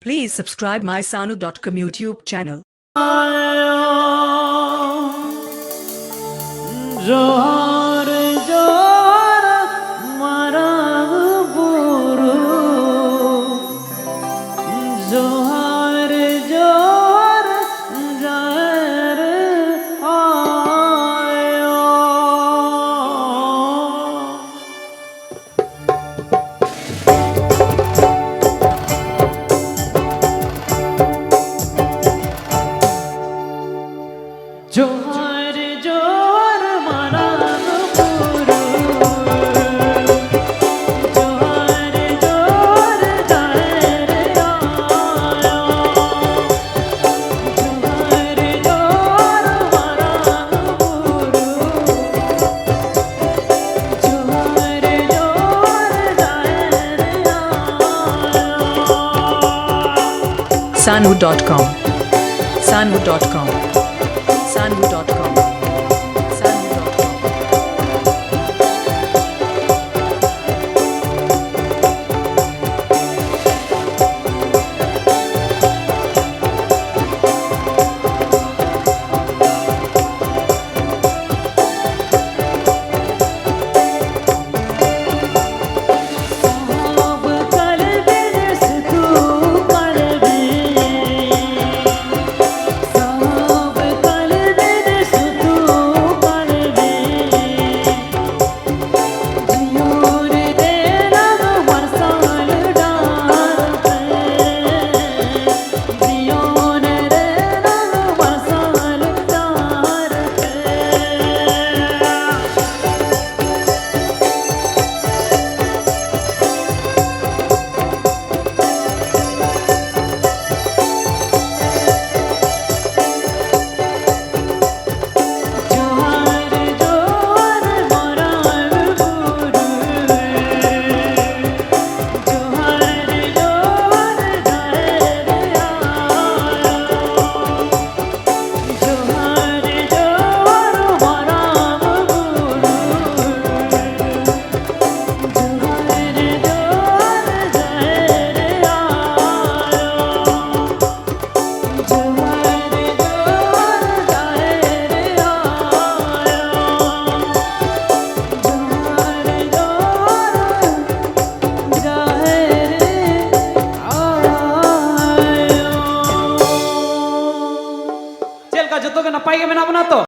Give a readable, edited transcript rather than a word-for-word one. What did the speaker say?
Please subscribe my Sanu.com YouTube channel. जोहार जोहार मारा बुरु जोहार जोहार जहर आयो जोहार जोहार मारा बुरु जोहार जोहार जहर आयो जोहार जोहार मारा बुरु जोहार जोहार जहर आयो Sanu.com. Sanu.com. Sanu.com. Sanu.com. साब कलबे सतू कलबे साब कलबे सतू कलबे जियोर दे रंग बरसाल डार जियोर दे रंग बरसाल डार जोहार जोहार मारा बुरु जोहार जोहार जहर आयो जोहार जोहार मारा बुरु जोहार जोहार जहर आयो जोहार जोहार जहर आयो चल का जतो के नपाई के में ना बना तो